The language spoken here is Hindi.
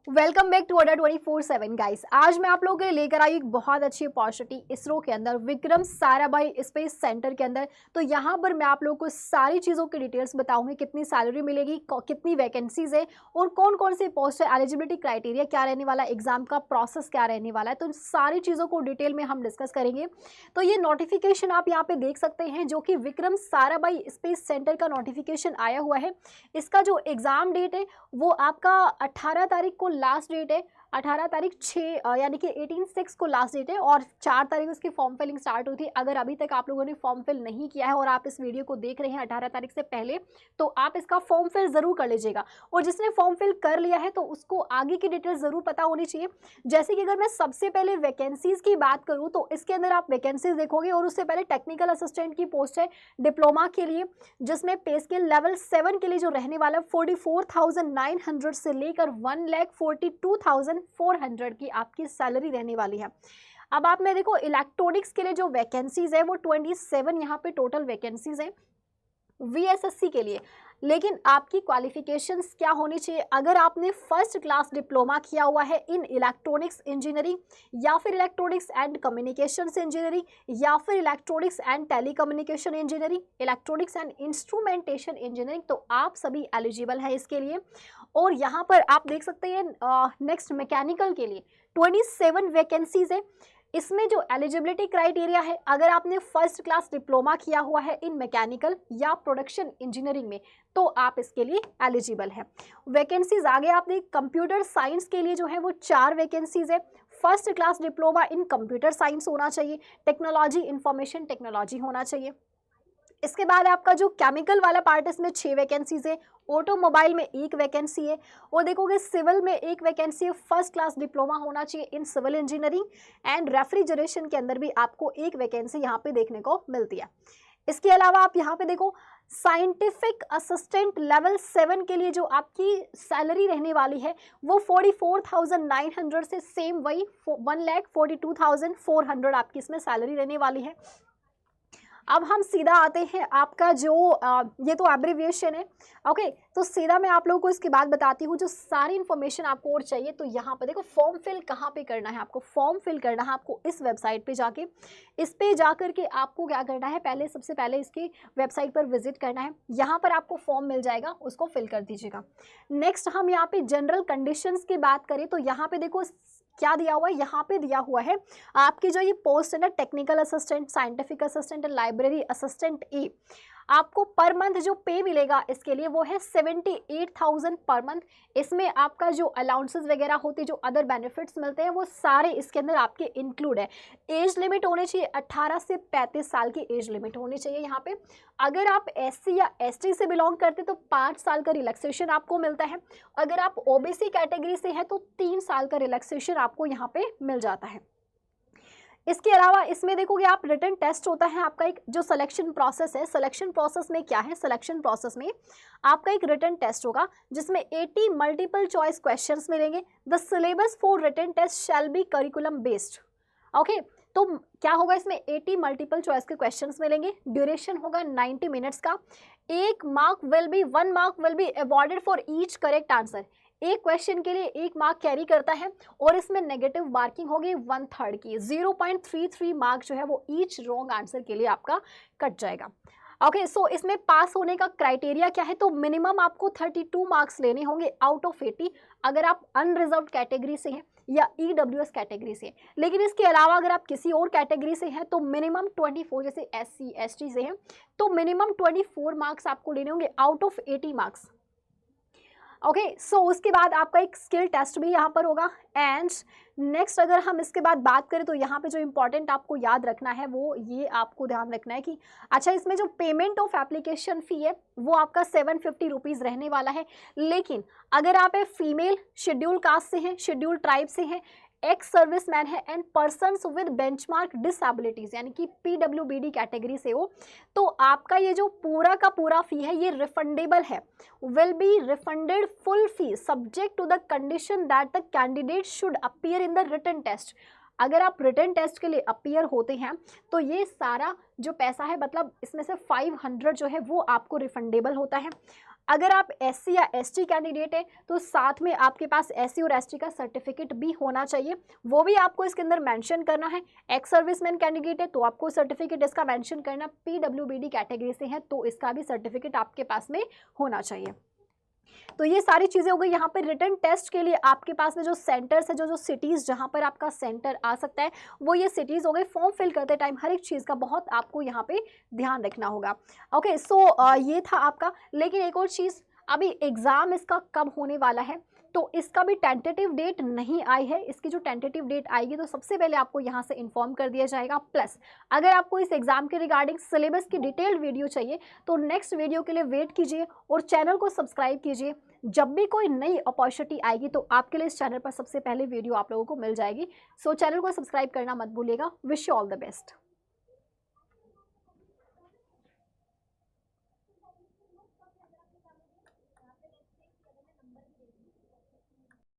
वेलकम बैक टू अड्डा 24/7 गाइस। आज मैं आप लोगों के लिए लेकर आई एक बहुत अच्छी अपॉर्चुनिटी इसरो के अंदर विक्रम साराभाई स्पेस सेंटर के अंदर। तो यहाँ पर मैं आप लोगों को सारी चीज़ों की डिटेल्स बताऊंगी, कितनी सैलरी मिलेगी, कितनी वैकेंसीज है और कौन कौन से पोस्ट है, एलिजिबिलिटी क्राइटेरिया क्या रहने वाला है, एग्जाम का प्रोसेस क्या रहने वाला है। तो इन सारी चीज़ों को डिटेल में हम डिस्कस करेंगे। तो ये नोटिफिकेशन आप यहाँ पे देख सकते हैं जो कि विक्रम साराभाई स्पेस सेंटर का नोटिफिकेशन आया हुआ है। इसका जो एग्ज़ाम डेट है वो आपका 18 तारीख को लास्ट डेट है। 18 तारीख 6 यानी कि 18/6 को लास्ट डेट है और 4 तारीख उसकी फॉर्म फिलिंग स्टार्ट हुई थी। अगर अभी तक आप लोगों ने फॉर्म फिल नहीं किया है और आप इस वीडियो को देख रहे हैं 18 तारीख से पहले, तो आप इसका फॉर्म फिल ज़रूर कर लीजिएगा। और जिसने फॉर्म फिल कर लिया है तो उसको आगे की डिटेल्स ज़रूर पता होनी चाहिए। जैसे कि अगर मैं सबसे पहले वैकेंसीज़ की बात करूँ तो इसके अंदर आप वैकेंसीज देखोगे और उससे पहले टेक्निकल असिस्टेंट की पोस्ट है डिप्लोमा के लिए, जिसमें पे स्केल लेवल 7 के लिए जो रहने वाला 44,900 से लेकर 1,42,400 की आपकी सैलरी रहने वाली है। अब आप में देखो इलेक्ट्रॉनिक्स के लिए जो वैकेंसीज है वो 27 यहाँ पे टोटल वैकेंसीज है वीएसएससी के लिए। लेकिन आपकी क्वालिफिकेशंस क्या होनी चाहिए? अगर आपने फर्स्ट क्लास डिप्लोमा किया हुआ है इन इलेक्ट्रॉनिक्स इंजीनियरिंग या फिर इलेक्ट्रॉनिक्स एंड कम्युनिकेशंस इंजीनियरिंग या फिर electronics and telecommunication engineering, electronics and instrumentation engineering, तो आप सभी एलिजिबल हैं इसके लिए। और यहाँ पर आप देख सकते हैं नेक्स्ट मैकेनिकल के लिए 27 वैकेंसीज है। इसमें जो एलिजिबिलिटी क्राइटेरिया है, अगर आपने फर्स्ट क्लास डिप्लोमा किया हुआ है इन मैकेनिकल या प्रोडक्शन इंजीनियरिंग में तो आप इसके लिए एलिजिबल हैं। वैकेंसीज आगे आपने कंप्यूटर साइंस के लिए जो है वो 4 वैकेंसीज है। First class diploma in computer science होना चाहिए, टेक्नोलॉजी इंफॉर्मेशन टेक्नोलॉजी होना चाहिए। इसके बाद आपका जो केमिकल वाला पार्ट है इसमें 6 वैकेंसीज है, ऑटोमोबाइल में 1 वैकेंसी है और देखोगे सिविल में 1 वैकेंसी है। फर्स्ट क्लास डिप्लोमा होना चाहिए in civil engineering and refrigeration के अंदर भी आपको 1 वैकेंसी यहाँ पे देखने को मिलती है। इसके अलावा आप यहाँ पे देखो साइंटिफिक असिस्टेंट लेवल 7 के लिए जो आपकी सैलरी रहने वाली है वो 44,900 से सेम वही 1,42,400 आपकी इसमें सैलरी रहने वाली है। अब हम सीधा आते हैं आपका जो ये तो एब्रिविएशन है, ओके। तो सीधा मैं आप लोगों को इसके बाद बताती हूँ जो सारी इन्फॉर्मेशन आपको और चाहिए। तो यहाँ पर देखो फॉर्म फिल कहाँ पे करना है, आपको फॉर्म फिल करना है आपको इस वेबसाइट पे जाके। इस पे जा करके आपको क्या करना है, पहले सबसे पहले इसकी वेबसाइट पर विजिट करना है। यहाँ पर आपको फॉर्म मिल जाएगा, उसको फिल कर दीजिएगा। नेक्स्ट हम यहाँ पे जनरल कंडीशंस की बात करें तो यहाँ पे देखो क्या दिया हुआ है, यहाँ पे दिया हुआ है आपकी जो ये पोस्ट है ना, technical assistant, scientific assistant and library assistant ए, आपको पर मंथ जो पे मिलेगा इसके लिए वो है 78,000 पर मंथ। इसमें आपका जो अलाउंसेस वगैरह होते हैं, जो अदर बेनिफिट्स मिलते हैं, वो सारे इसके अंदर आपके इंक्लूड है। एज लिमिट होनी चाहिए 18 से 35 साल की एज लिमिट होनी चाहिए यहाँ पे। अगर आप एससी या एसटी से बिलोंग करते तो 5 साल का रिलैक्सेशन आपको मिलता है। अगर आप ओबीसी कैटेगरी से हैं तो 3 साल का रिलैक्सेशन आपको यहाँ पे मिल जाता है। इसके अलावा इसमें देखोगे आप रिटन टेस्ट होता है आपका, एक जो सिलेक्शन प्रोसेस है। सिलेक्शन प्रोसेस में क्या है, सिलेक्शन प्रोसेस में आपका एक रिटन टेस्ट होगा जिसमें 80 मल्टीपल चॉइस क्वेश्चंस मिलेंगे। The syllabus for written test shall be curriculum based, okay. तो क्या होगा, इसमें 80 मल्टीपल चॉइस के क्वेश्चंस मिलेंगे। ड्यूरेशन होगा 90 मिनट्स का। 1 mark will be awarded for each correct answer. एक क्वेश्चन के लिए 1 मार्क कैरी करता है और इसमें नेगेटिव मार्किंग होगी 1/3 की। 0.33 मार्क जो है वो ईच रॉन्ग आंसर के लिए आपका कट जाएगा, ओके। सो इसमें पास होने का क्राइटेरिया क्या है, तो मिनिमम आपको 32 मार्क्स लेने होंगे आउट ऑफ 80 अगर आप अनरिजर्व कैटेगरी से हैं या ईडब्ल्यूएस कैटेगरी से। लेकिन इसके अलावा अगर आप किसी और कैटेगरी से हैं तो मिनिमम 24, जैसे एससी एसटी से हैं तो मिनिमम 24 मार्क्स आपको लेने होंगे आउट ऑफ 80 मार्क्स, ओके। सो उसके बाद आपका एक स्किल टेस्ट भी यहाँ पर होगा। एंड नेक्स्ट अगर हम इसके बाद बात करें तो यहाँ पे जो इम्पोर्टेंट आपको याद रखना है वो ये आपको ध्यान रखना है कि अच्छा, इसमें जो पेमेंट ऑफ एप्लीकेशन फ़ी है वो आपका 750 रुपीज़ रहने वाला है। लेकिन अगर आप फीमेल, शेड्यूल कास्ट से हैं, शेड्यूल ट्राइब से हैं, एक्स सर्विसमैन है and persons with benchmark disabilities यानी कि पीडब्ल्यूबीडी कैटेगरी से हो, तो आपका ये जो पूरा का पूरा फी है ये रिफंडेबल है। Will be refunded full fee subject to the condition that the candidate should appear in the written test. अगर आप रिटन टेस्ट के लिए अपीयर होते हैं तो ये सारा जो पैसा है, मतलब इसमें से 500 जो है वो आपको रिफंडेबल होता है। अगर आप SC या ST कैंडिडेट हैं तो साथ में आपके पास SC और ST का सर्टिफिकेट भी होना चाहिए, वो भी आपको इसके अंदर मेंशन करना है। एक्स सर्विसमैन कैंडिडेट है तो आपको सर्टिफिकेट इसका मेंशन करना, PWBD कैटेगरी से है तो इसका भी सर्टिफिकेट आपके पास में होना चाहिए। तो ये सारी चीज़ें हो गई। यहाँ पर रिटन टेस्ट के लिए आपके पास में जो सेंटर्स है, जो सिटीज़ जहाँ पर आपका सेंटर आ सकता है, वो ये सिटीज़ हो गए। फॉर्म फिल करते टाइम हर एक चीज़ का बहुत आपको यहाँ पे ध्यान रखना होगा। ओके, सो ये था आपका। लेकिन एक और चीज़, अभी एग्ज़ाम इसका कब होने वाला है तो इसका भी टेंटेटिव डेट नहीं आई है। इसकी जो टेंटेटिव डेट आएगी तो सबसे पहले आपको यहाँ से इन्फॉर्म कर दिया जाएगा। प्लस अगर आपको इस एग्जाम के रिगार्डिंग सिलेबस की डिटेल्ड वीडियो चाहिए तो नेक्स्ट वीडियो के लिए वेट कीजिए और चैनल को सब्सक्राइब कीजिए। जब भी कोई नई अपॉर्चुनिटी आएगी तो आपके लिए इस चैनल पर सबसे पहले वीडियो आप लोगों को मिल जाएगी। सो चैनल को सब्सक्राइब करना मत भूलिएगा। Wish you all the best.